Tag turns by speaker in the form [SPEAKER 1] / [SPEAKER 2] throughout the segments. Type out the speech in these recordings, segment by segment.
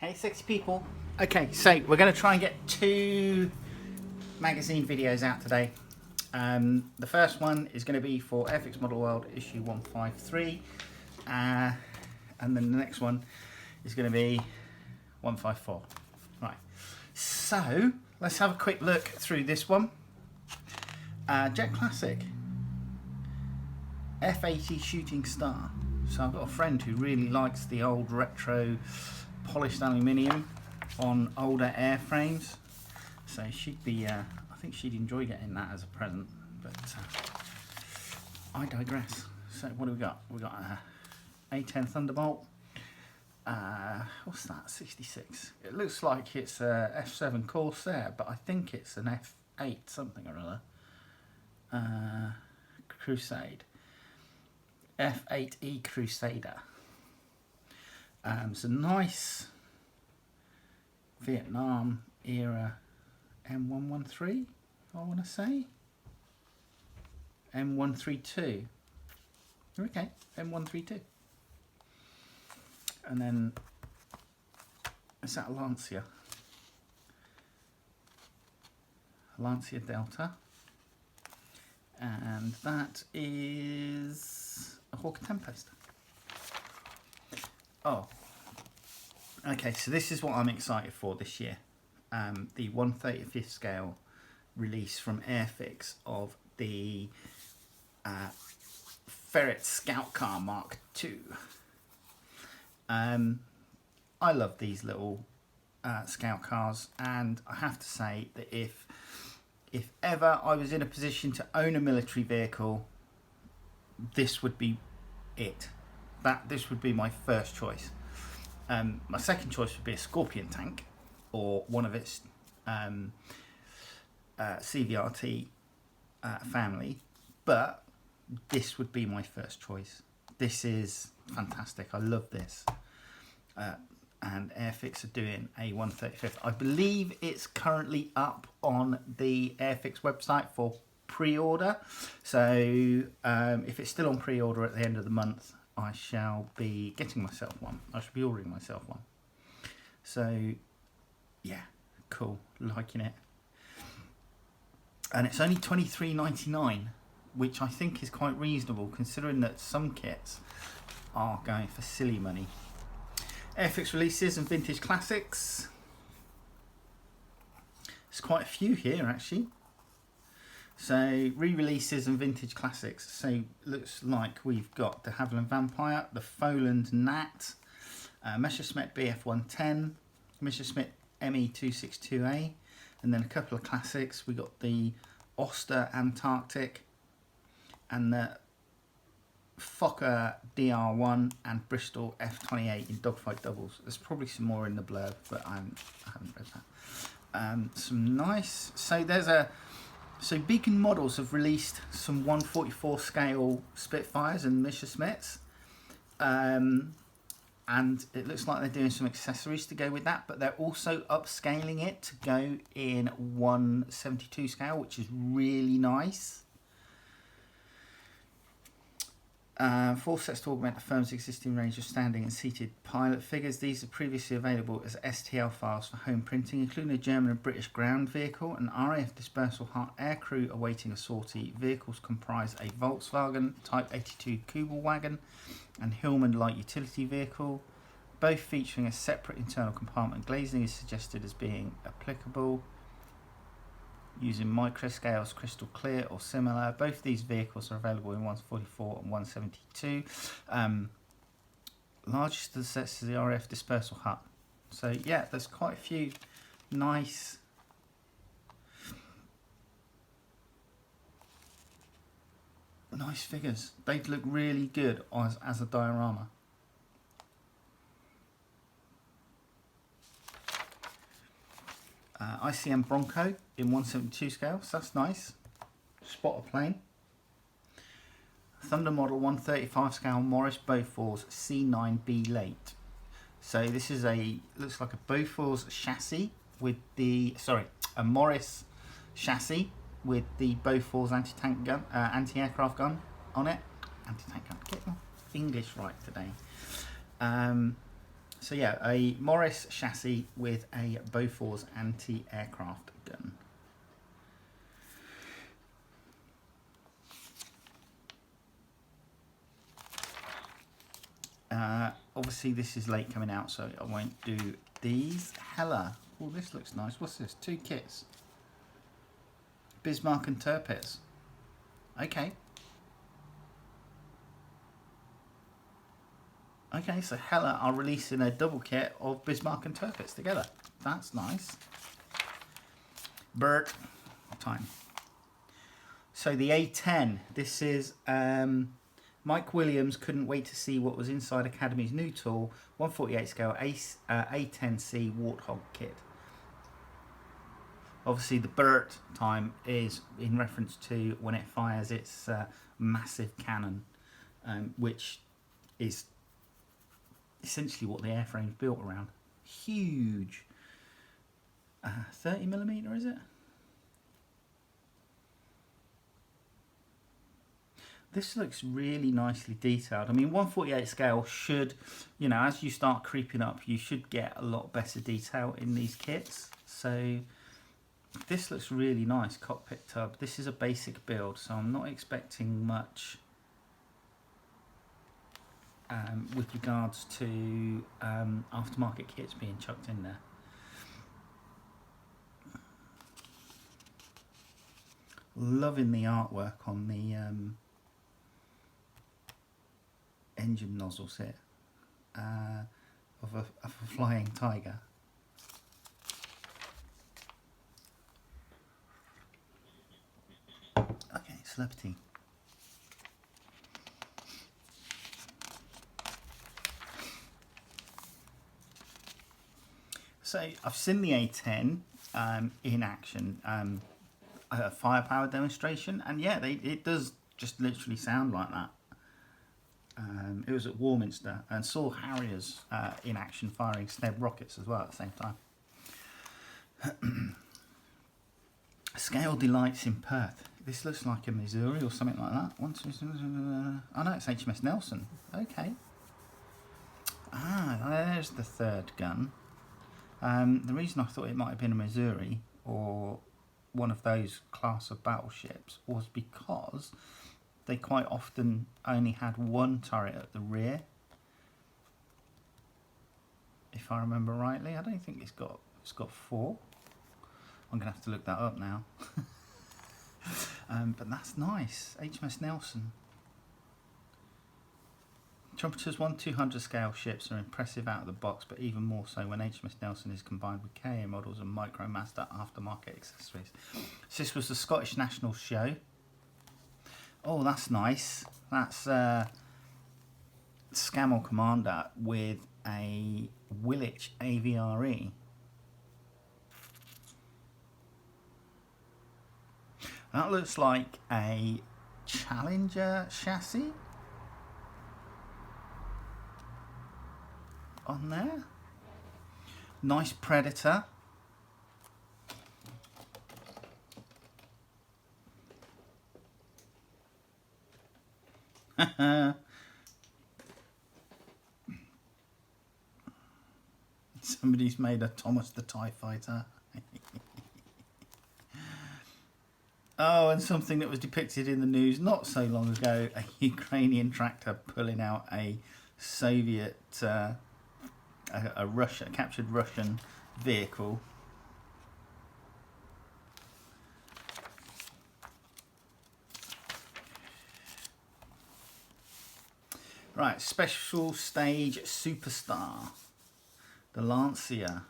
[SPEAKER 1] Hey sexy people. Okay, so we're going to try and get 2 magazine videos out today. The first one is going to be for Airfix Model World Issue 153, and then the next one is going to be 154. Right, so let's have a quick look through this one. Jet Classic F80 Shooting Star. So I've got a friend who really likes the old retro polished aluminium on older airframes, so she'd be I think she'd enjoy getting that as a present, but I digress. So what do we got? We got A10 Thunderbolt. What's that? 66. It looks like it's a F7 Corsair, but I think it's an F8 something or other. Crusade. F8E Crusader. It's a nice Vietnam era M113, I want to say. M132. Okay, M132. And then, is that a Lancia? Lancia Delta. And that is a Hawker Tempest. Oh, okay, so this is what I'm excited for this year. The 1/35th scale release from Airfix of the Ferret Scout Car Mark II. I love these little scout cars, and I have to say that if ever I was in a position to own a military vehicle, this would be it. This would be my first choice. My second choice would be a Scorpion tank or one of its CVRT family, but this would be my first choice. This is fantastic. I love this. And Airfix are doing a 1/35th. I believe it's currently up on the Airfix website for pre-order. So if it's still on pre-order at the end of the month, I shall be getting myself one. I shall be ordering myself one. So yeah, cool, liking it. And it's only $23.99, which I think is quite reasonable considering that some kits are going for silly money. Airfix releases and vintage classics. There's quite a few here actually. So re-releases and vintage classics. So looks like we've got the Havilland Vampire, the Foland Nat, Messerschmitt BF110, Messerschmitt ME262A, and then a couple of classics. We got the Oster Antarctic and the Fokker DR1 and Bristol F28 in dogfight doubles. There's probably some more in the blurb, but I haven't read that. Some nice. So Beacon Models have released some 1/44 scale Spitfires and Messerschmitts, and it looks like they're doing some accessories to go with that, but they're also upscaling it to go in 1/72 scale, which is really nice. 4 sets to augment the firm's existing range of standing and seated pilot figures. These are previously available as STL files for home printing, including a German and British ground vehicle, an RAF dispersal hut aircrew awaiting a sortie. Vehicles comprise a Volkswagen Type 82 Kubelwagen and Hillman light utility vehicle, both featuring a separate internal compartment. Glazing is suggested as being applicable, using microscales, crystal clear or similar. Both of these vehicles are available in 144 and 172. Largest of the sets is the RAF dispersal hut. So yeah, there's quite a few nice figures. They'd look really good as a diorama. ICM Bronco in 1/72 scale, so that's nice. Spotter plane. Thunder Model 1/35 scale Morris Bofors C9B late. So this is looks like a Bofors chassis with the, a Morris chassis with the Bofors anti-tank gun, anti-aircraft gun on it. Anti-tank gun. Get my English right today. So yeah, a Morris chassis with a Bofors anti-aircraft gun. Obviously this is late coming out, so I won't do these. Hella. Oh, this looks nice. What's this? 2 kits. Bismarck and Tirpitz. Okay. Okay, so Hella are releasing a double kit of Bismarck and Tirpitz together. That's nice. Bert time. So the A10. This is Mike Williams couldn't wait to see what was inside Academy's new tool, 148 scale A10C Warthog kit. Obviously the Bert time is in reference to when it fires its massive cannon, which is essentially what the airframe's built around. Huge. 30mm, is it? This looks really nicely detailed. I mean, 148 scale should, you know, as you start creeping up, you should get a lot better detail in these kits. So this looks really nice. Cockpit tub. This is a basic build, so I'm not expecting much with regards to aftermarket kits being chucked in there. Loving the artwork on the engine nozzles here of a flying tiger. Okay, celebrity. So I've seen the A10 in action, a firepower demonstration, and yeah, it does just literally sound like that. It was at Warminster, and saw Harriers in action firing Sneb rockets as well at the same time. Scale Delights in Perth. This looks like a Missouri or something like that. Oh no, it's HMS Nelson. Okay. Ah, there's the third gun. The reason I thought it might have been a Missouri or one of those class of battleships was because they quite often only had one turret at the rear, if I remember rightly. I don't think it's got 4. I'm gonna have to look that up now. But that's nice. HMS Nelson. Trumpeter's 1/200 scale ships are impressive out of the box, but even more so when HMS Nelson is combined with KA models and Micromaster aftermarket accessories. So this was the Scottish National Show. Oh, that's nice. That's Scammell Commander with a Willits AVRE. That looks like a Challenger chassis on there. Nice Predator. Somebody's made a Thomas the TIE Fighter. Oh, and something that was depicted in the news not so long ago, a Ukrainian tractor pulling out a Soviet, a captured Russian vehicle. Right, special stage superstar, the Lancia.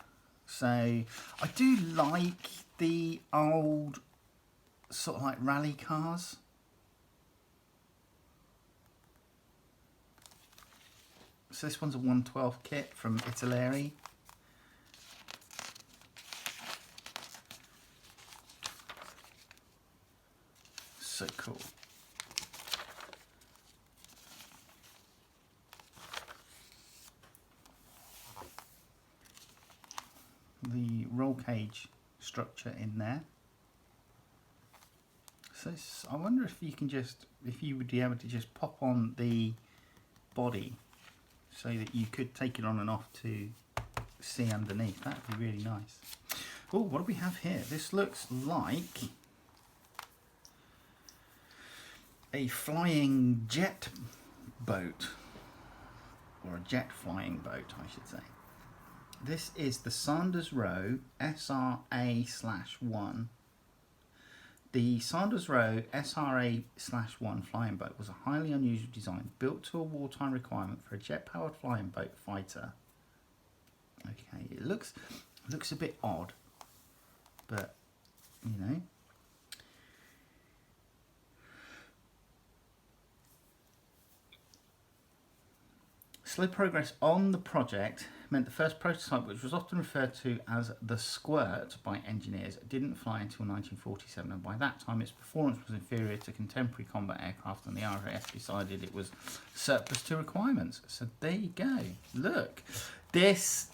[SPEAKER 1] So I do like the old sort of like rally cars. So this one's a 112 kit from Italeri. So cool. The roll cage structure in there. So I wonder if you can just, if you would be able to just pop on the body so that you could take it on and off to see underneath. That would be really nice. Oh, what do we have here? This looks like a flying jet boat, or a jet flying boat, I should say. This is the Sanders Row SRA/1. The Sanders Row SRA/1 flying boat was a highly unusual design built to a wartime requirement for a jet-powered flying boat fighter. Okay, it looks a bit odd, but you know. Slow progress on the project meant the first prototype, which was often referred to as the Squirt by engineers, didn't fly until 1947, and by that time its performance was inferior to contemporary combat aircraft, and the RAF decided it was surplus to requirements. So there you go. Look, it's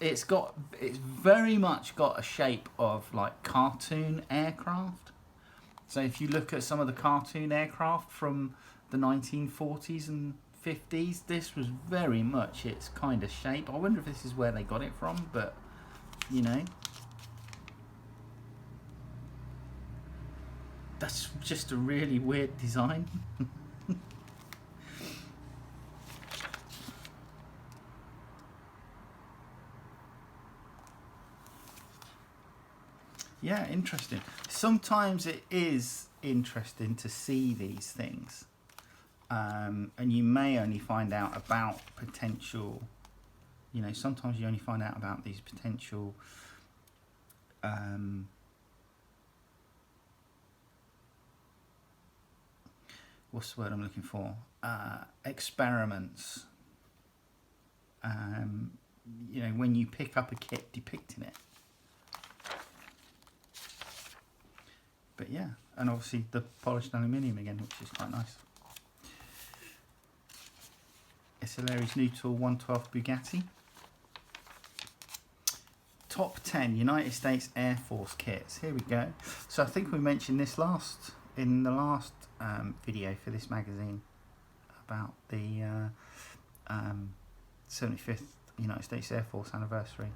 [SPEAKER 1] very much got a shape of like cartoon aircraft. So if you look at some of the cartoon aircraft from the 1940s and 50s, this was very much its kind of shape. I wonder if this is where they got it from, but you know, that's just a really weird design. Yeah, interesting. Sometimes it is interesting to see these things. And you may only find out about potential, you know, sometimes you only find out about these potential what's the word I'm looking for? Experiments. You know, when you pick up a kit depicting it. But yeah, and obviously the polished aluminium again, which is quite nice. Hilarious new tool 112 Bugatti. Top 10 United States Air Force kits. Here we go. So I think we mentioned this in the last video for this magazine about the 75th United States Air Force anniversary.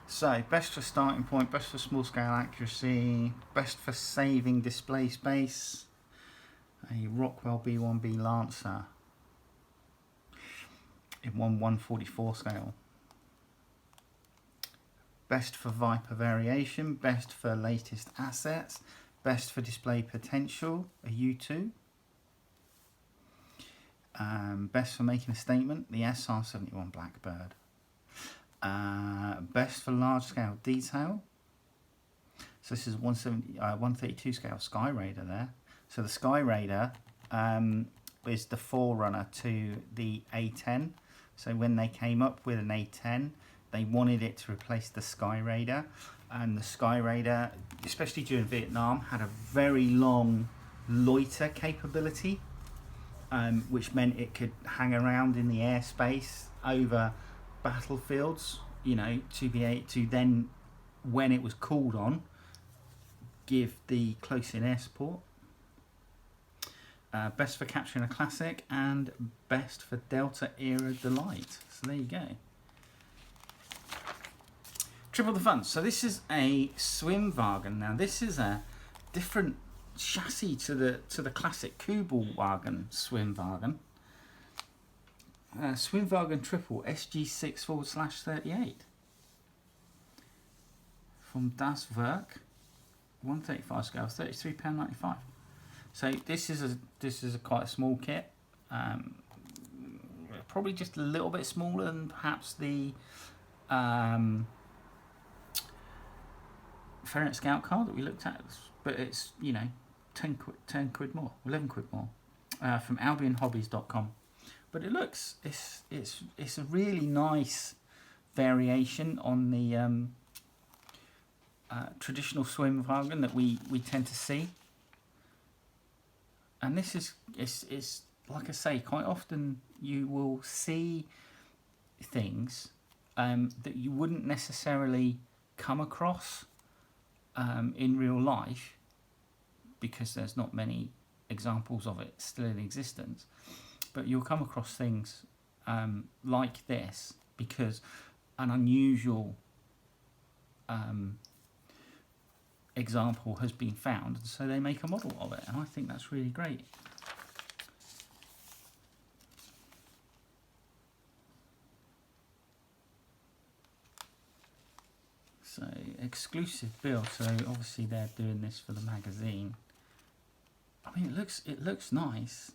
[SPEAKER 1] So, best for starting point, best for small scale accuracy, best for saving display space. A Rockwell B1B Lancer in 1/144 scale. Best for Viper variation, best for latest assets, best for display potential, a U2. Best for making a statement, the SR-71 Blackbird. Best for large scale detail. So this is 132 scale Sky Raider there. So the Sky Raider is the forerunner to the A10. So when they came up with an A10, they wanted it to replace the Sky Raider. And the Sky Raider, especially during Vietnam, had a very long loiter capability, which meant it could hang around in the airspace over battlefields, you know, to be able to then, when it was called on, give the close-in air support. Best for capturing a classic, and best for Delta era delight. So there you go. Trippel the Fun. So this is a Swimwagen. Now this is a different chassis to the classic Kugelwagen Swimwagen. Swimwagen Trippel SG6/38 from Das Werk, 135 scale, £33.95. So this is a quite a small kit, probably just a little bit smaller than perhaps the Ferret Scout car that we looked at, but it's, you know, 10 quid more, 11 quid more, from albionhobbies.com. But it looks, it's a really nice variation on the traditional Swimwagen that we tend to see. And this is like I say, quite often you will see things that you wouldn't necessarily come across in real life, because there's not many examples of it still in existence, but you'll come across things like this because an unusual example has been found, so they make a model of it, and I think that's really great. So exclusive build, so obviously they're doing this for the magazine. I mean, it looks nice,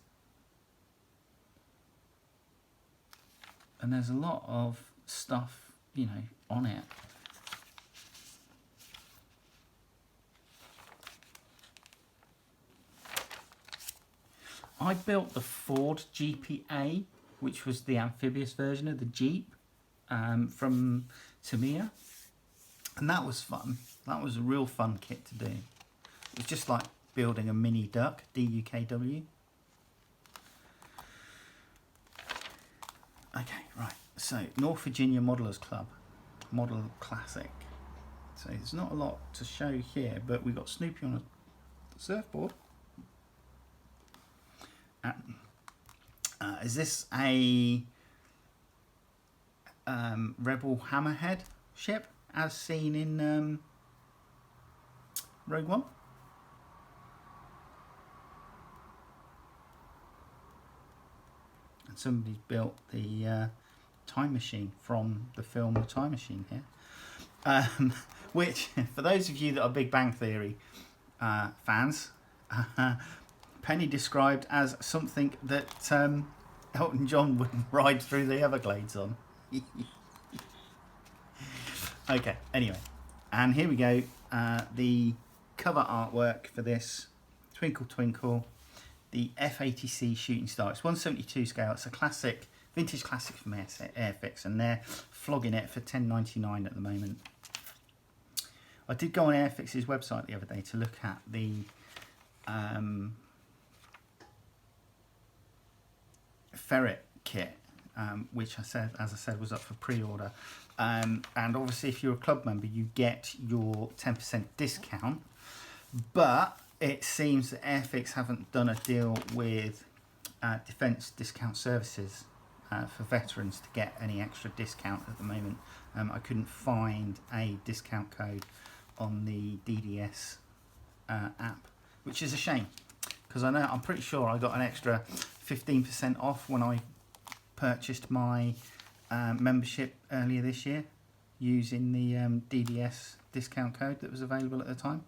[SPEAKER 1] and there's a lot of stuff, you know, on it. I built the Ford GPA, which was the amphibious version of the Jeep from Tamiya. And that was fun. That was a real fun kit to do. It was just like building a mini duck, DUKW. Okay, right. So, North Virginia Modelers Club, Model Classic. So there's not a lot to show here, but we've got Snoopy on a surfboard. Is this a Rebel Hammerhead ship, as seen in Rogue One? And somebody's built the time machine from the film The Time Machine here. Which, for those of you that are Big Bang Theory fans, Penny described as something that Elton John would ride through the Everglades on. Okay, anyway, and here we go. The cover artwork for this, Twinkle Twinkle, the F80C Shooting Star. It's 1/72 scale. It's a classic, vintage classic from Airfix, and they're flogging it for $10.99 at the moment. I did go on Airfix's website the other day to look at the ferret kit, which as I said was up for pre-order, and obviously if you're a club member you get your 10% discount, but it seems that Airfix haven't done a deal with Defence Discount Services for veterans to get any extra discount at the moment. I couldn't find a discount code on the DDS app, which is a shame, because I'm pretty sure I got an extra 15% off when I purchased my membership earlier this year using the DDS discount code that was available at the time.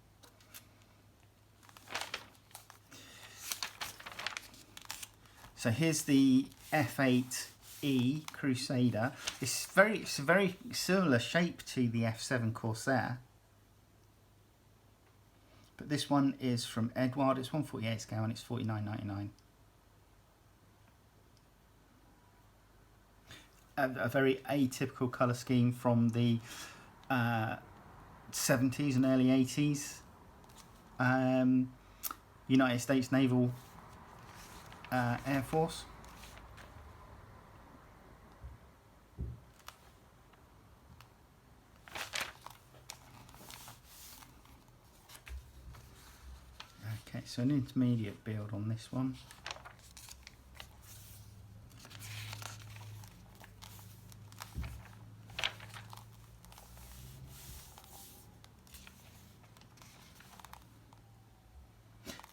[SPEAKER 1] So here's the F8E Crusader. It's a very similar shape to the F7 Corsair, but this one is from Edward. It's 1/48 scale and it's $49.99. A very atypical colour scheme from the 70s and early 80s United States Naval Air Force. Okay, so an intermediate build on this one.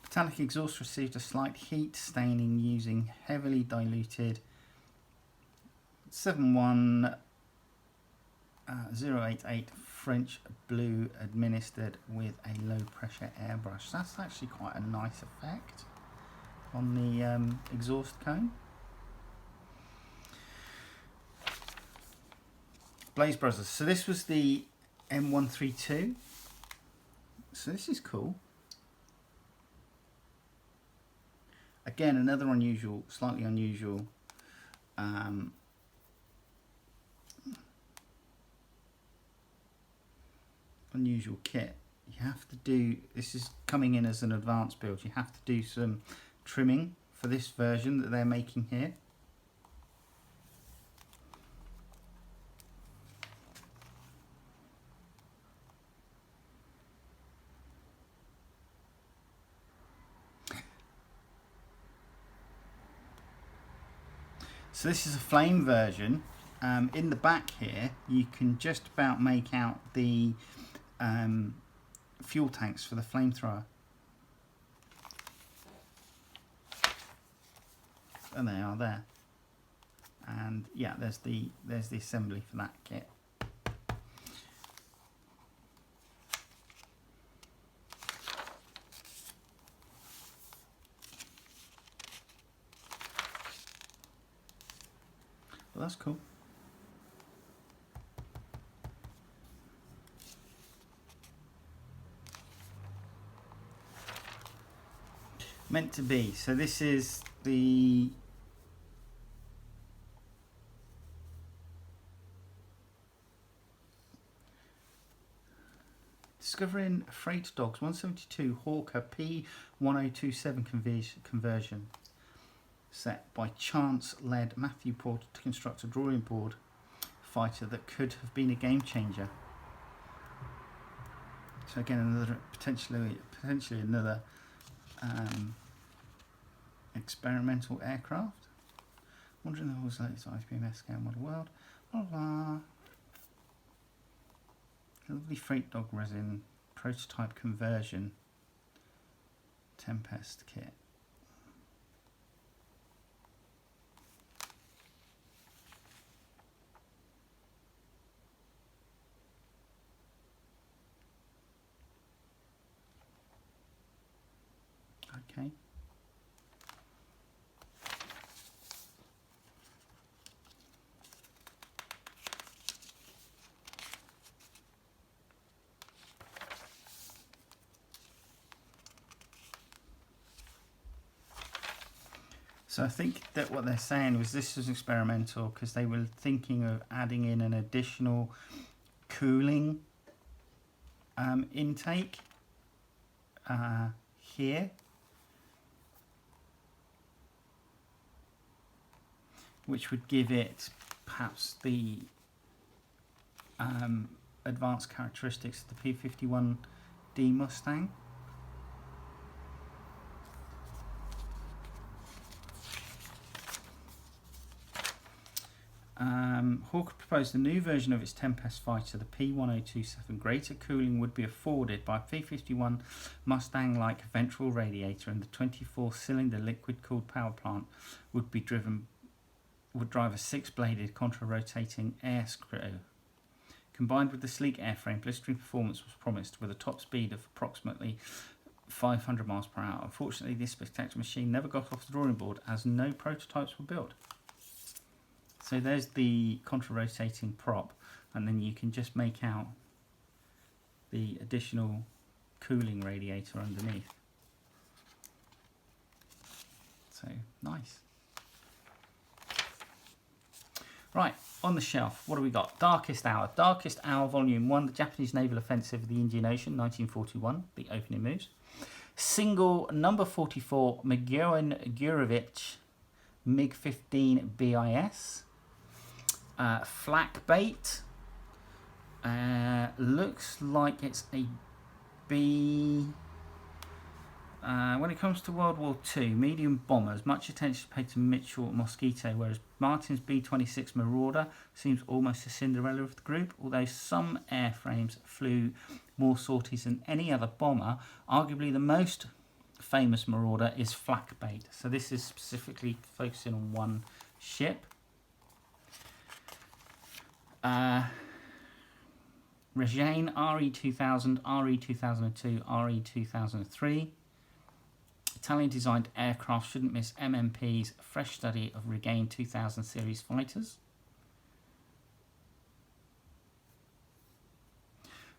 [SPEAKER 1] Metallic exhaust received a slight heat staining using heavily diluted 71088 French blue administered with a low pressure airbrush. That's actually quite a nice effect on the exhaust cone. Blaze Brothers. So this was the M132. So this is cool. Again, another unusual, slightly unusual unusual kit. You have to do, this is coming in as an advanced build, you have to do some trimming for this version that they're making here. So this is a flame version. In the back here, you can just about make out the fuel tanks for the flamethrower. And they are there. And yeah, there's the assembly for that kit. Well, that's cool. Meant to be. So this is the Discovering Freight Dogs 172 Hawker P1027 conversion set by chance-led Matthew Porter to construct a drawing board fighter that could have been a game changer. So again, another potentially another experimental aircraft. Wondering if it was like IPMS scale model world. Blah, blah. Lovely Freight Dog resin prototype conversion Tempest kit. Okay. So I think that what they're saying was this was experimental because they were thinking of adding in an additional cooling intake here, which would give it perhaps the advanced characteristics of the P51D Mustang. Hawker proposed a new version of its Tempest fighter, the P1027. Greater cooling would be afforded by a P51 Mustang-like ventral radiator, and the 24-cylinder liquid-cooled power plant would drive a 6-bladed contra-rotating air screw. Combined with the sleek airframe, blistering performance was promised with a top speed of approximately 500 miles per hour. Unfortunately, this spectacular machine never got off the drawing board as no prototypes were built. So there's the contra-rotating prop, and then you can just make out the additional cooling radiator underneath. So nice. Right, on the shelf, what do we got? Darkest Hour. Darkest Hour Volume 1, the Japanese Naval Offensive of the Indian Ocean, 1941, the opening moves. Single number 44, McGowan Gurevich, MiG-15 BIS. Flak bait. Looks like it's a B. When it comes to World War II, medium bombers, much attention paid to Mitchell Mosquito, whereas Martin's B-26 Marauder seems almost a Cinderella of the group, although some airframes flew more sorties than any other bomber. Arguably the most famous Marauder is flak bait. So this is specifically focusing on one ship. Regine RE2000, RE2002, RE2003. Italian designed aircraft shouldn't miss MMP's fresh study of Regain 2000 series fighters.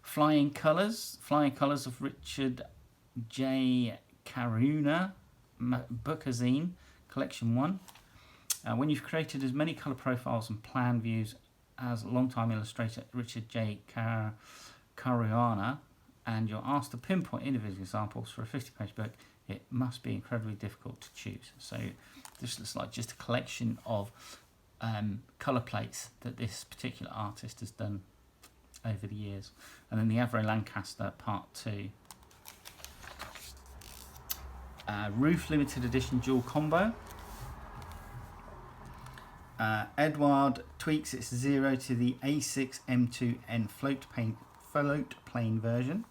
[SPEAKER 1] Flying Colours of Richard J. Karuna, Bookazine, Collection 1. When you've created as many colour profiles and plan views as long-time illustrator Richard J. Caruana, and you're asked to pinpoint individual examples for a 50-page book, it must be incredibly difficult to choose. So this looks like just a collection of colour plates that this particular artist has done over the years. And then the Avro Lancaster Part 2. Roof limited edition dual combo. Edward tweaks its 0 to the A6 M2N float plane version.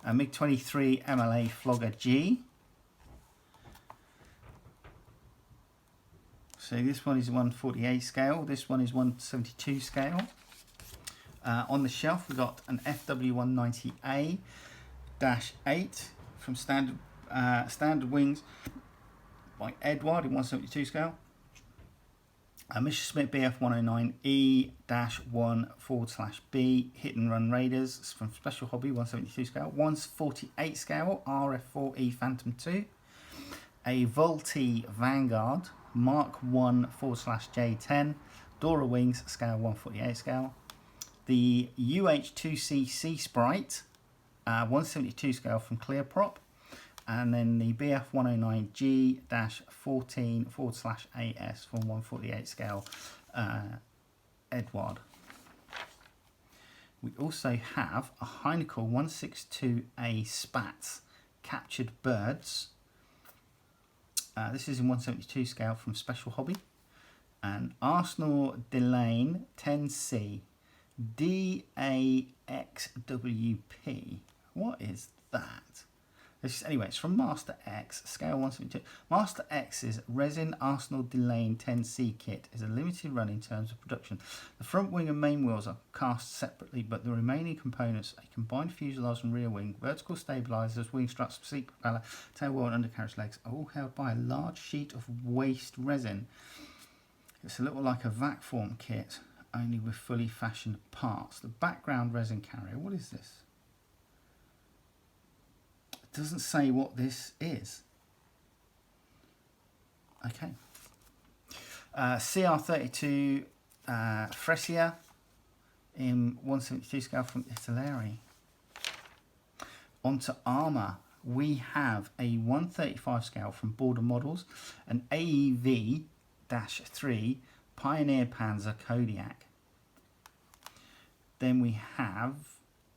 [SPEAKER 1] MiG-23 MLA Flogger G. So this one is 148 scale, this one is 172 scale. On the shelf we've got an FW190A-8 from Standard Wings by Edward in 172 scale. Messerschmitt BF109E-1/B Hit and Run Raiders from Special Hobby 172 scale. 148 scale RF4E Phantom 2. A Vultee Vanguard Mark 1/J10 Dora Wings scale 148 scale. The UH2C Sea Sprite 172 scale from Clear Prop. And then the BF109G-14/AS from 148 scale Edward. We also have a Heinkel 162A Spats Captured Birds. This is in 172 scale from Special Hobby. And Arsenal Delane 10C DAXWP. What is that? Anyway, it's from Master X, scale 172. Master X's Resin Arsenal Delane 10C kit is a limited run in terms of production. The front wing and main wheels are cast separately, but the remaining components, a combined fuselage and rear wing, vertical stabilisers, wing struts, seat propeller, tail wheel and undercarriage legs, are all held by a large sheet of waste resin. It's a little like a vac form kit, only with fully fashioned parts. The background resin carrier, what is this? Doesn't say what this is. Okay. CR32 Fresia in 172 scale from Italeri. Onto armour. We have a 135 scale from Border Models, an AEV-3 Pioneer Panzer Kodiak. Then we have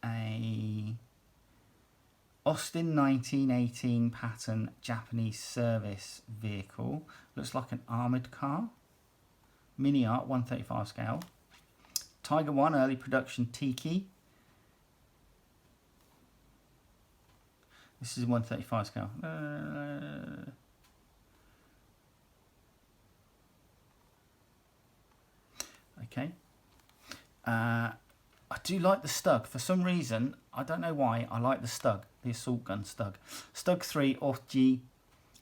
[SPEAKER 1] a Austin 1918 pattern Japanese service vehicle. Looks like an armoured car. Mini Art 135 scale. Tiger 1 early production Tiki. This is 135 scale. Okay. I do like the Stug. For some reason, I don't know why, I like the Stug, the assault gun Stug. Stug 3 Orth-G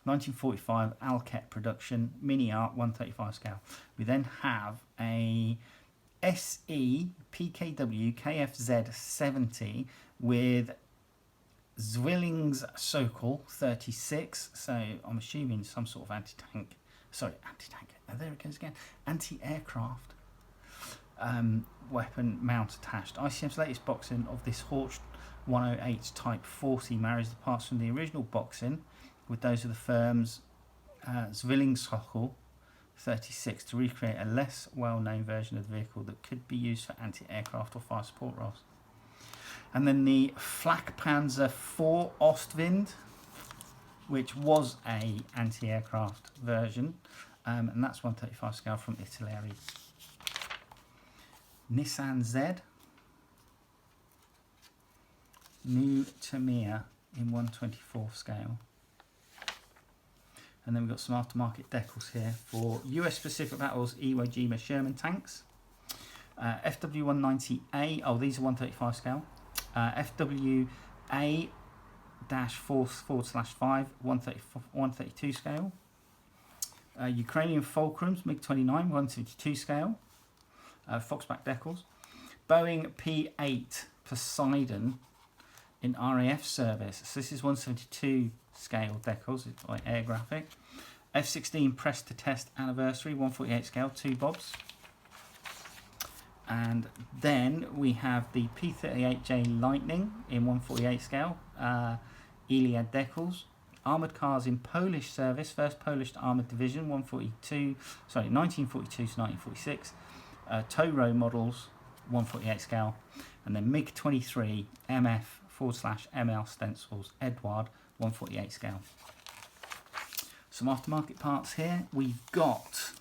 [SPEAKER 1] 1945 Alket production, Mini Art 135 scale. We then have a SE PKW KFZ 70 with Zwillings Sokol 36. So I'm assuming some sort of anti-tank. Sorry, anti-tank. Oh, there it goes again. Anti-aircraft. Weapon mount attached. ICM's latest boxing of this Horch 108 Type 40 marries the parts from the original boxing with those of the firm's Zwillingssockel 36 to recreate a less well-known version of the vehicle that could be used for anti-aircraft or fire support roles. And then the Flak Panzer IV Ostwind, which was a anti-aircraft version, and that's 135 scale from Italeri. Nissan Z, new Tamiya in 124 scale. And then we've got some aftermarket decals here for US Pacific Battles Iwo Jima Sherman tanks. FW190A, oh these are 135 scale. FWA-4/5, 132 scale. Ukrainian Fulcrums, MiG-29, 172 scale. Foxback decals. Boeing P-8 Poseidon in RAF service. So this is 172 scale decals, it's like air graphic. F-16 press to test anniversary, 148 scale, 2 bobs. And then we have the P-38J Lightning in 148 scale, Iliad decals. Armoured cars in Polish service, 1st Polish Armoured Division, 1942 to 1946. Tow row models, 148 scale, and then MiG-23 MF/ML stencils, Edward, 148 scale. Some aftermarket parts here. We've got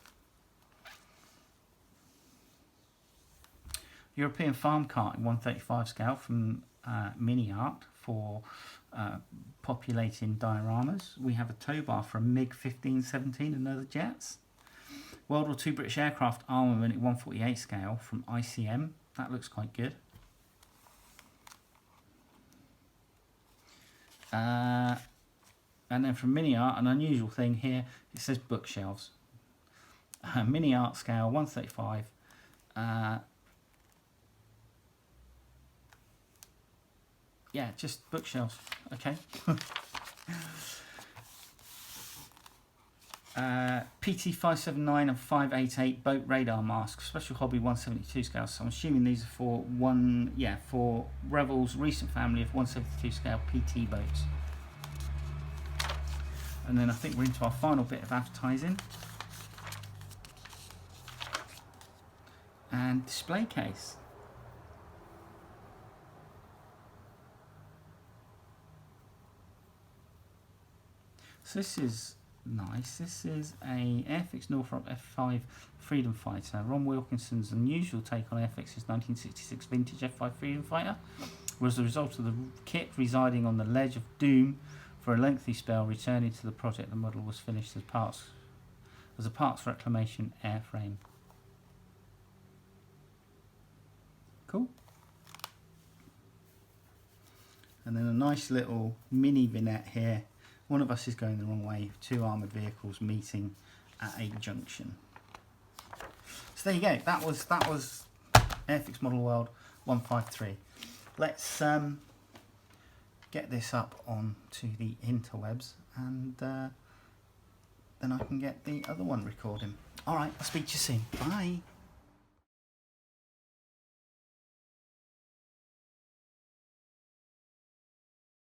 [SPEAKER 1] European Farm Cart in 135 scale from Mini Art for populating dioramas. We have a tow bar from MiG 1517 and other jets. World War II British Aircraft Armament at 148 scale from ICM. That looks quite good. And then from Mini Art, an unusual thing here, it says bookshelves. Mini Art scale 135. Yeah, just bookshelves. Okay. PT 579 and 588 boat radar masks, special hobby 172 scale. So I'm assuming these are for for Revel's recent family of 172 scale PT boats. And then I think we're into our final bit of advertising. And display case. So this is nice. This is a Airfix Northrop F5 Freedom Fighter. Ron Wilkinson's unusual take on Airfix's 1966 vintage F5 Freedom Fighter was the result of the kit residing on the ledge of doom for a lengthy spell. Returning to the project, the model was finished as a parts reclamation airframe. Cool. And then a nice little mini vignette here. One of us is going the wrong way, two armoured vehicles meeting at a junction. So there you go, that was Airfix Model World 153. Let's get this up onto the interwebs, and then I can get the other one recording. Alright, I'll speak to you soon. Bye.